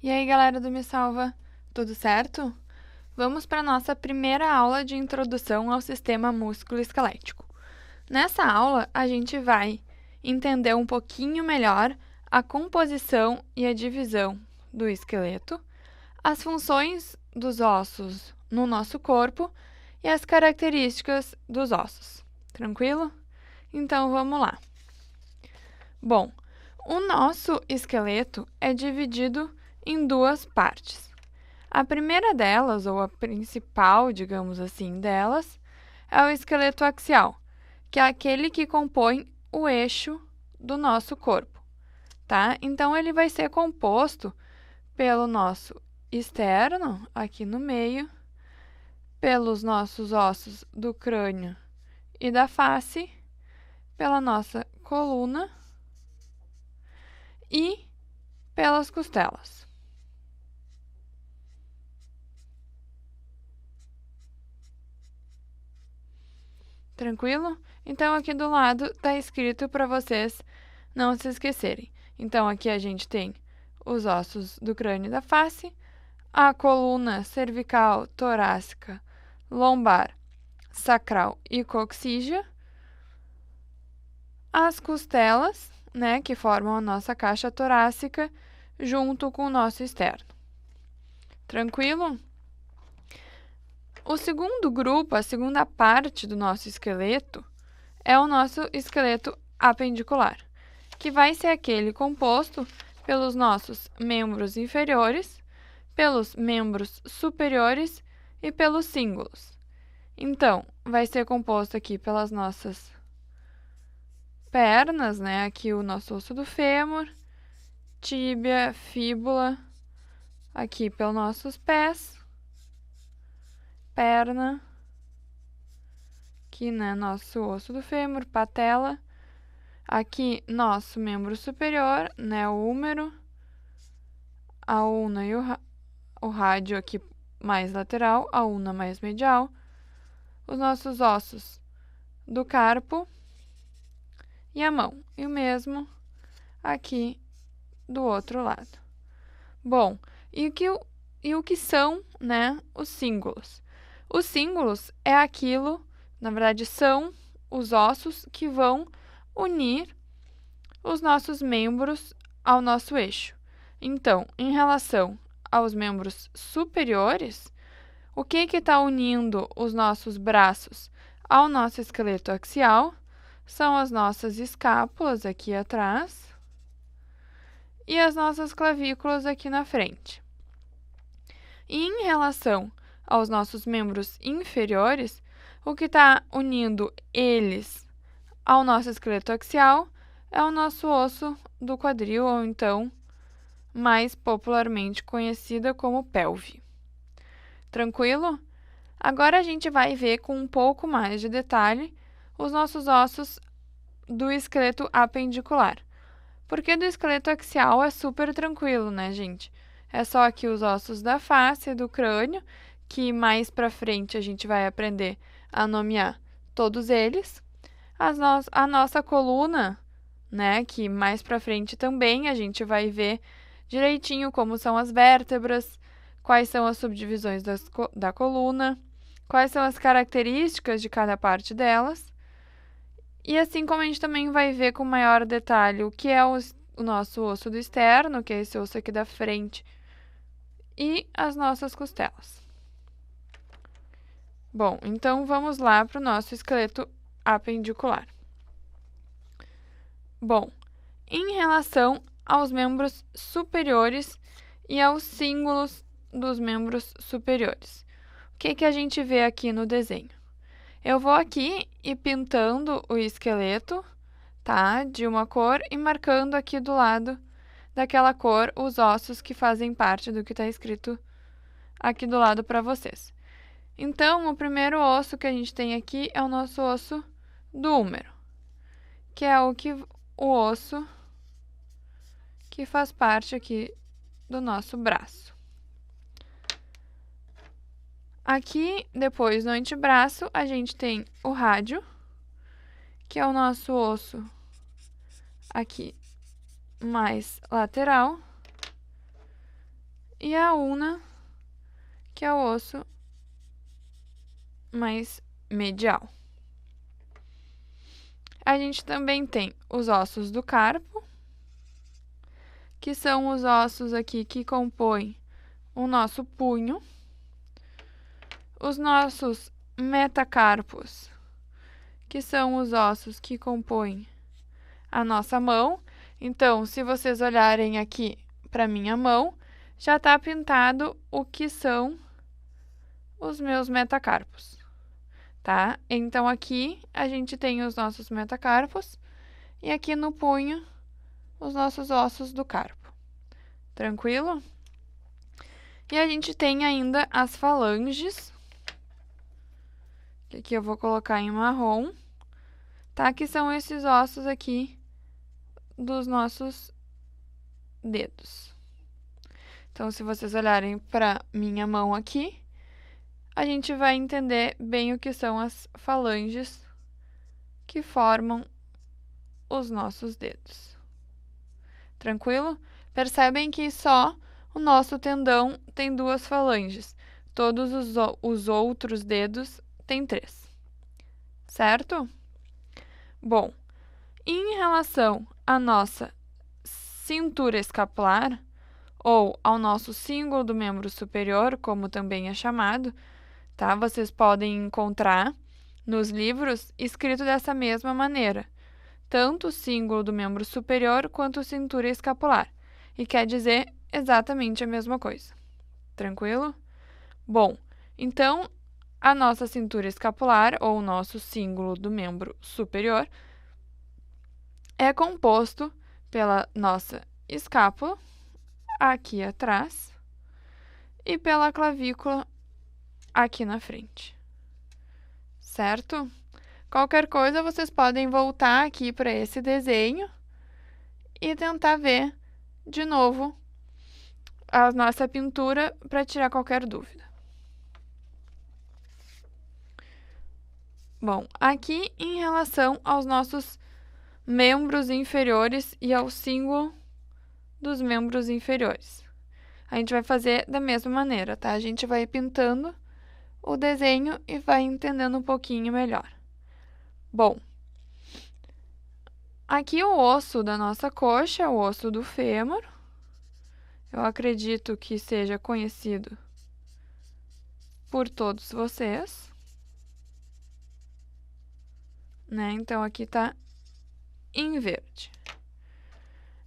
E aí, galera do Me Salva, tudo certo? Vamos para a nossa primeira aula de introdução ao sistema músculo-esquelético. Nessa aula, a gente vai entender um pouquinho melhor a composição e a divisão do esqueleto, as funções dos ossos no nosso corpo e as características dos ossos. Tranquilo? Então, vamos lá. Bom, o nosso esqueleto é dividido em duas partes. A primeira delas, ou a principal, digamos assim, delas, é o esqueleto axial, que é aquele que compõe o eixo do nosso corpo, tá? Então, ele vai ser composto pelo nosso externo, aqui no meio, pelos nossos ossos do crânio e da face, pela nossa coluna e pelas costelas. Tranquilo? Então, aqui do lado está escrito para vocês não se esquecerem. Então, aqui a gente tem os ossos do crânio e da face, a coluna cervical, torácica, lombar, sacral e coxígea, as costelas, né, que formam a nossa caixa torácica, junto com o nosso externo. Tranquilo? O segundo grupo, a segunda parte do nosso esqueleto, é o nosso esqueleto apendicular, que vai ser aquele composto pelos nossos membros inferiores, pelos membros superiores e pelos cíngulos. Então, vai ser composto aqui pelas nossas pernas, né? Aqui o nosso osso do fêmur, tíbia, fíbula, aqui pelos nossos pés, perna, aqui, né, nosso osso do fêmur, patela, aqui nosso membro superior, né, o húmero, a ulna e o rádio aqui mais lateral, a ulna mais medial, os nossos ossos do carpo e a mão, e o mesmo aqui do outro lado. Bom, e o que são, né, os cíngulos? Os cíngulos é aquilo, na verdade, são os ossos que vão unir os nossos membros ao nosso eixo. Então, em relação aos membros superiores, o que está unindo os nossos braços ao nosso esqueleto axial são as nossas escápulas aqui atrás e as nossas clavículas aqui na frente. E em relação aos nossos membros inferiores, o que está unindo eles ao nosso esqueleto axial é o nosso osso do quadril, ou então mais popularmente conhecida como pelve. Tranquilo? Agora a gente vai ver com um pouco mais de detalhe os nossos ossos do esqueleto apendicular. Porque do esqueleto axial é super tranquilo, né, gente? É só aqui os ossos da face e do crânio, que mais pra frente a gente vai aprender a nomear todos eles. A nossa coluna, né, que mais pra frente também a gente vai ver direitinho como são as vértebras, quais são as subdivisões da coluna, quais são as características de cada parte delas. E assim como a gente também vai ver com maior detalhe o que é o nosso osso do externo, que é esse osso aqui da frente, e as nossas costelas. Bom, então vamos lá para o nosso esqueleto apendicular. Bom, em relação aos membros superiores e aos cíngulos dos membros superiores, o que a gente vê aqui no desenho? Eu vou aqui ir pintando o esqueleto, tá? De uma cor e marcando aqui do lado daquela cor os ossos que fazem parte do que está escrito aqui do lado para vocês. Então, o primeiro osso que a gente tem aqui é o nosso osso do húmero, que é o osso que faz parte aqui do nosso braço. Aqui, depois no antebraço, a gente tem o rádio, que é o nosso osso aqui mais lateral. e a ulna, que é o osso mais medial. A gente também tem os ossos do carpo, que são os ossos aqui que compõem o nosso punho, os nossos metacarpos, que são os ossos que compõem a nossa mão. Então, se vocês olharem aqui para minha mão, já está pintado o que são os meus metacarpos, tá? Então, aqui a gente tem os nossos metacarpos e aqui no punho os nossos ossos do carpo. Tranquilo? E a gente tem ainda as falanges, que aqui eu vou colocar em marrom, tá? Que são esses ossos aqui dos nossos dedos. Então, se vocês olharem para minha mão aqui, a gente vai entender bem o que são as falanges que formam os nossos dedos. Tranquilo? Percebem que só o nosso tendão tem 2 falanges. Todos os outros dedos têm 3. Certo? Bom, em relação à nossa cintura escapular, ou ao nosso símbolo do membro superior, como também é chamado, tá? Vocês podem encontrar nos livros escrito dessa mesma maneira, tanto o símbolo do membro superior quanto a cintura escapular, e quer dizer exatamente a mesma coisa. Tranquilo? Bom, então a nossa cintura escapular, ou o nosso símbolo do membro superior, é composto pela nossa escápula, aqui atrás, e pela clavícula aqui na frente. Certo? Qualquer coisa, vocês podem voltar aqui para esse desenho e tentar ver de novo a nossa pintura para tirar qualquer dúvida. Bom, aqui em relação aos nossos membros inferiores e ao símbolo dos membros inferiores, a gente vai fazer da mesma maneira, tá? A gente vai pintando o desenho e vai entendendo um pouquinho melhor. Bom, aqui o osso da nossa coxa, o osso do fêmur, eu acredito que seja conhecido por todos vocês, né? Então, aqui tá em verde.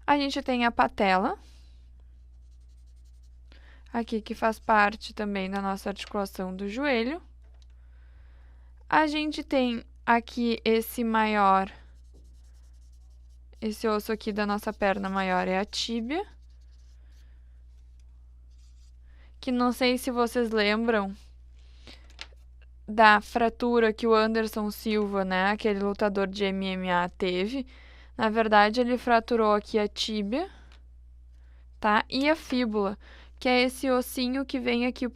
A gente tem a patela, aqui que faz parte também da nossa articulação do joelho. A gente tem aqui esse osso aqui da nossa perna maior é a tíbia, que não sei se vocês lembram da fratura que o Anderson Silva, né, aquele lutador de MMA, teve. Na verdade, ele fraturou aqui a tíbia, tá? E a fíbula, que é esse ossinho que vem aqui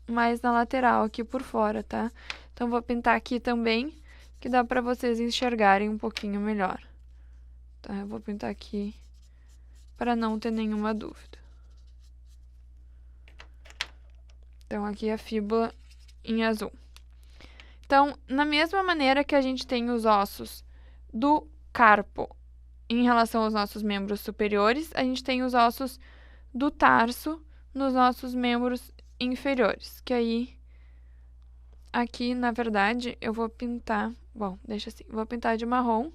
mais na lateral, aqui por fora, tá? Então, vou pintar aqui também, que dá para vocês enxergarem um pouquinho melhor. Tá? Eu vou pintar aqui para não ter nenhuma dúvida. Então, aqui a fíbula em azul. Então, na mesma maneira que a gente tem os ossos do carpo em relação aos nossos membros superiores, a gente tem os ossos do tarso nos nossos membros inferiores, que aí, aqui, na verdade, eu vou pintar, bom, deixa assim, vou pintar de marrom,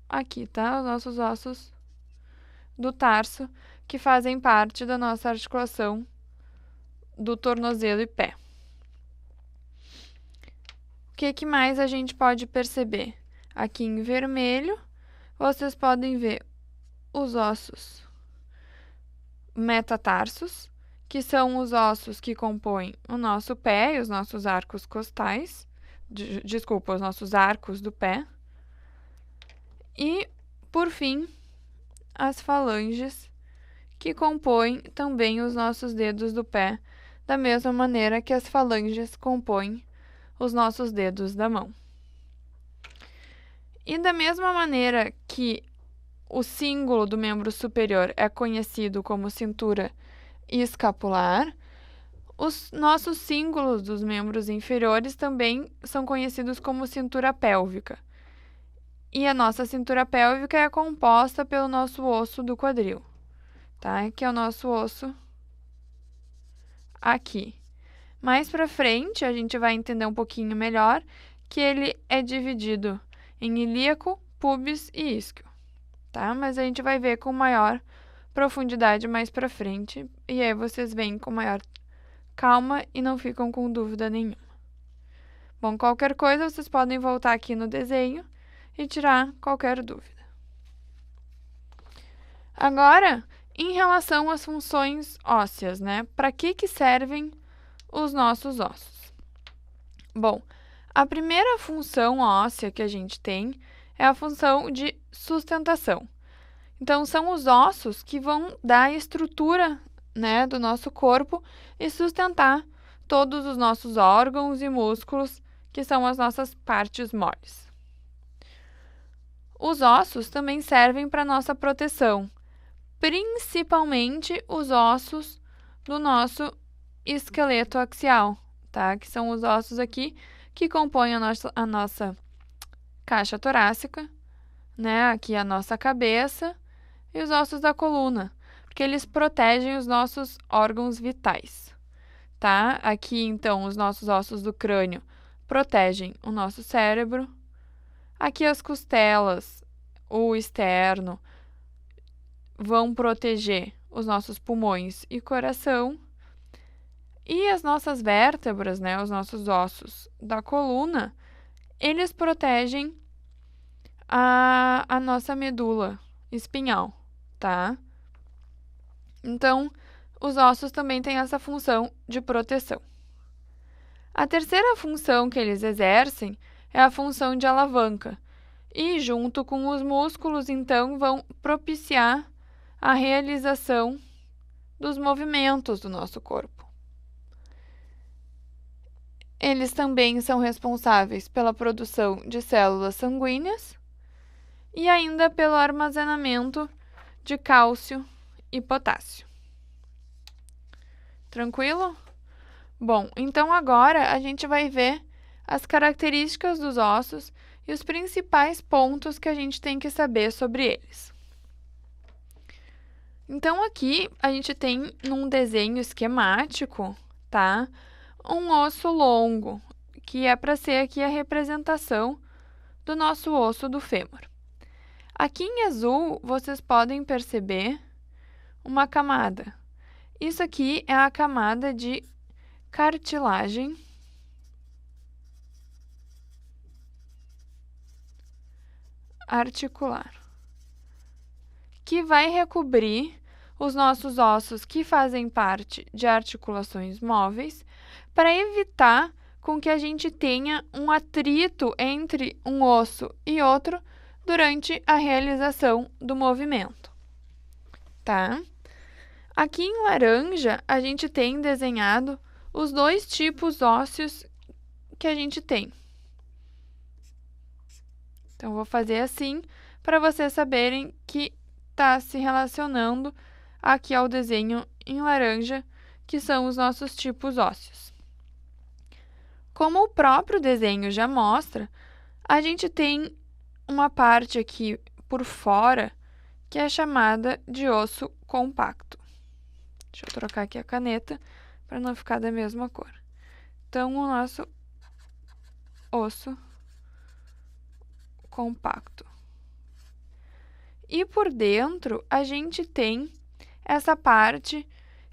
aqui, tá? Os nossos ossos do tarso, que fazem parte da nossa articulação do tornozelo e pé. O que mais a gente pode perceber? Aqui em vermelho, vocês podem ver os ossos metatarsos, que são os ossos que compõem o nosso pé e os nossos arcos costais, desculpa, os nossos arcos do pé. E, por fim, as falanges, que compõem também os nossos dedos do pé, da mesma maneira que as falanges compõem os nossos dedos da mão. E da mesma maneira que o símbolo do membro superior é conhecido como cintura escapular. Os nossos cíngulos dos membros inferiores também são conhecidos como cintura pélvica. E a nossa cintura pélvica é composta pelo nosso osso do quadril, tá? Que é o nosso osso aqui. Mais pra frente, a gente vai entender um pouquinho melhor que ele é dividido em ilíaco, púbis e isquio, tá? Mas a gente vai ver com maior profundidade mais pra frente, e aí vocês veem com maior calma e não ficam com dúvida nenhuma. Bom, qualquer coisa vocês podem voltar aqui no desenho e tirar qualquer dúvida. Agora, em relação às funções ósseas, né? Para que servem os nossos ossos? Bom, a primeira função óssea que a gente tem é a função de sustentação. Então, são os ossos que vão dar a estrutura, né, do nosso corpo e sustentar todos os nossos órgãos e músculos, que são as nossas partes moles. Os ossos também servem para nossa proteção, principalmente os ossos do nosso esqueleto axial, tá? Que são os ossos aqui que compõem a nossa caixa torácica, né? Aqui a nossa cabeça e os ossos da coluna, porque eles protegem os nossos órgãos vitais, tá? Aqui, então, os nossos ossos do crânio protegem o nosso cérebro. Aqui as costelas, o externo, vão proteger os nossos pulmões e coração. E as nossas vértebras, né, os nossos ossos da coluna, eles protegem a nossa medula espinhal, tá? Então, os ossos também têm essa função de proteção. A terceira função que eles exercem é a função de alavanca. E, junto com os músculos, então, vão propiciar a realização dos movimentos do nosso corpo. Eles também são responsáveis pela produção de células sanguíneas e ainda pelo armazenamento de cálcio e potássio. Tranquilo? Bom, então agora a gente vai ver as características dos ossos e os principais pontos que a gente tem que saber sobre eles. Então aqui a gente tem num desenho esquemático, tá? Um osso longo, que é para ser aqui a representação do nosso osso do fêmur. Aqui em azul, vocês podem perceber uma camada. Isso aqui é a camada de cartilagem articular, que vai recobrir os nossos ossos que fazem parte de articulações móveis, para evitar com que a gente tenha um atrito entre um osso e outro durante a realização do movimento, tá? Aqui em laranja, a gente tem desenhado os dois tipos ósseos que a gente tem. Então, vou fazer assim para vocês saberem que está se relacionando aqui ao desenho em laranja, que são os nossos tipos ósseos. Como o próprio desenho já mostra, a gente tem uma parte aqui por fora que é chamada de osso compacto. Deixa eu trocar aqui a caneta para não ficar da mesma cor. Então, o nosso osso compacto. E por dentro, a gente tem essa parte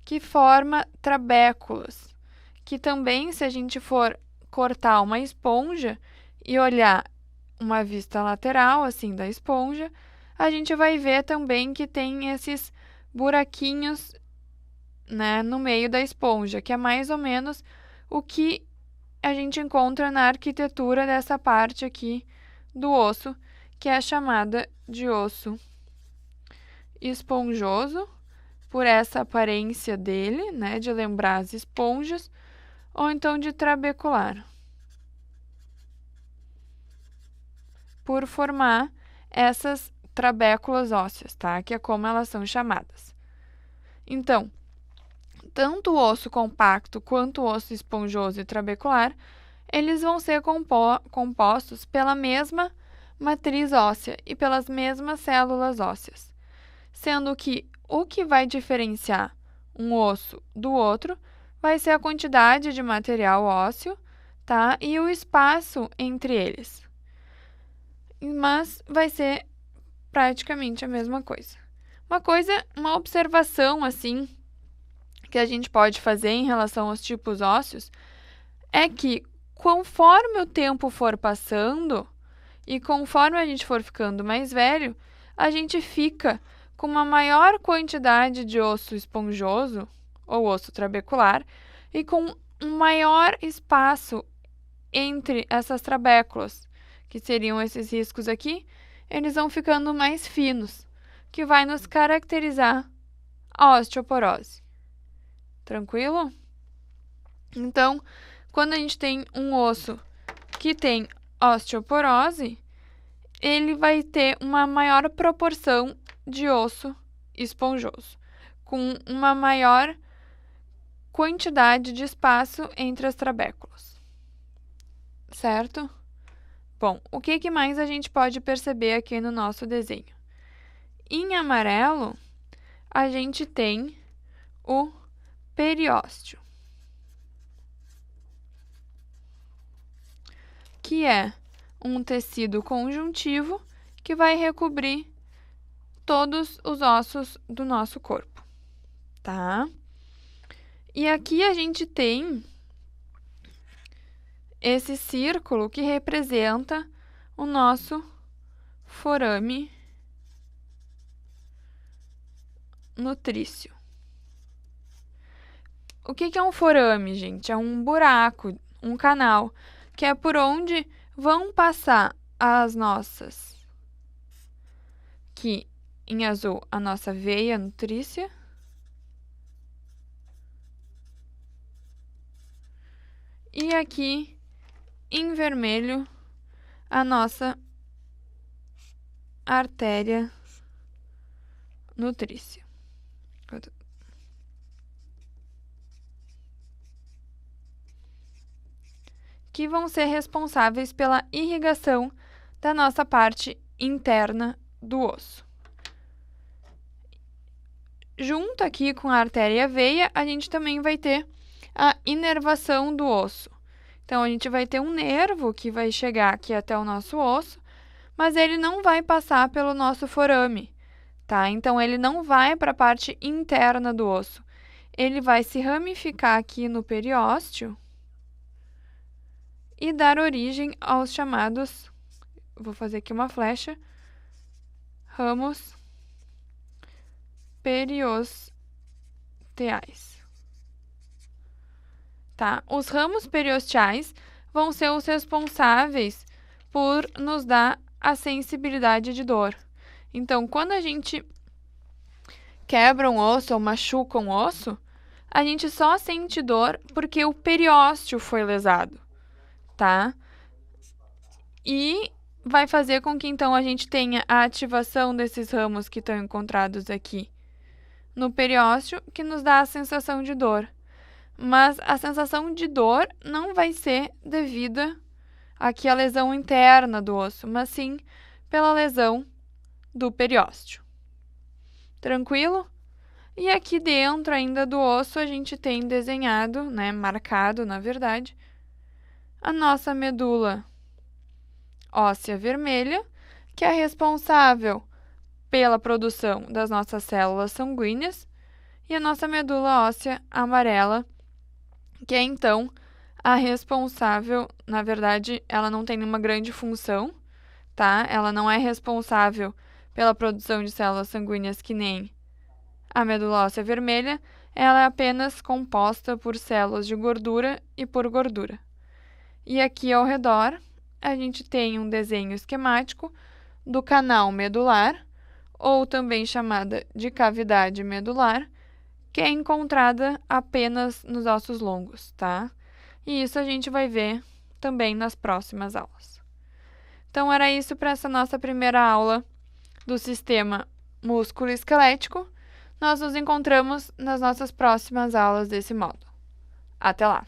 que forma trabéculas, que também, se a gente for cortar uma esponja e olhar uma vista lateral, assim, da esponja, a gente vai ver também que tem esses buraquinhos, né, no meio da esponja, que é mais ou menos o que a gente encontra na arquitetura dessa parte aqui do osso, que é chamada de osso esponjoso, por essa aparência dele, né, de lembrar as esponjas, ou então de trabecular, por formar essas trabéculas ósseas, tá? Que é como elas são chamadas. Então, tanto o osso compacto quanto o osso esponjoso e trabecular, eles vão ser compostos pela mesma matriz óssea e pelas mesmas células ósseas, sendo que o que vai diferenciar um osso do outro vai ser a quantidade de material ósseo, tá? E o espaço entre eles. Mas vai ser praticamente a mesma coisa. Uma observação assim que a gente pode fazer em relação aos tipos ósseos é que conforme o tempo for passando e conforme a gente for ficando mais velho, a gente fica com uma maior quantidade de osso esponjoso ou osso trabecular e com um maior espaço entre essas trabéculas, que seriam esses riscos aqui, eles vão ficando mais finos, que vai nos caracterizar a osteoporose. Tranquilo? Então, quando a gente tem um osso que tem osteoporose, ele vai ter uma maior proporção de osso esponjoso, com uma maior quantidade de espaço entre as trabéculas. Certo? Bom, o que mais a gente pode perceber aqui no nosso desenho? Em amarelo, a gente tem o periósteo, que é um tecido conjuntivo que vai recobrir todos os ossos do nosso corpo, tá? E aqui a gente tem esse círculo que representa o nosso forame nutrício. O que é um forame, gente? É um buraco, um canal, que é por onde vão passar as nossas, aqui em azul, a nossa veia nutrícia, e aqui em vermelho a nossa artéria nutrícia, que vão ser responsáveis pela irrigação da nossa parte interna do osso. Junto aqui com a artéria e a veia, a gente também vai ter a inervação do osso. Então, a gente vai ter um nervo que vai chegar aqui até o nosso osso, mas ele não vai passar pelo nosso forame, tá? Então, ele não vai para a parte interna do osso. Ele vai se ramificar aqui no periósteo e dar origem aos chamados, vou fazer aqui uma flecha, ramos periosteais. Tá? Os ramos periosteais vão ser os responsáveis por nos dar a sensibilidade de dor. Então, quando a gente quebra um osso ou machuca um osso, a gente só sente dor porque o periósteo foi lesado, tá? E vai fazer com que, então, a gente tenha a ativação desses ramos que estão encontrados aqui no periósteo, que nos dá a sensação de dor. Mas a sensação de dor não vai ser devida aqui à lesão interna do osso, mas sim pela lesão do periósteo. Tranquilo? E aqui dentro ainda do osso a gente tem desenhado, né, marcado na verdade, a nossa medula óssea vermelha, que é responsável pela produção das nossas células sanguíneas, e a nossa medula óssea amarela, que é então a responsável, na verdade, ela não tem nenhuma grande função, tá? Ela não é responsável pela produção de células sanguíneas que nem a medula óssea vermelha, ela é apenas composta por células de gordura e por gordura. E aqui ao redor, a gente tem um desenho esquemático do canal medular, ou também chamada de cavidade medular, que é encontrada apenas nos ossos longos, tá? E isso a gente vai ver também nas próximas aulas. Então, era isso para essa nossa primeira aula do sistema músculo-esquelético. Nós nos encontramos nas nossas próximas aulas desse módulo. Até lá!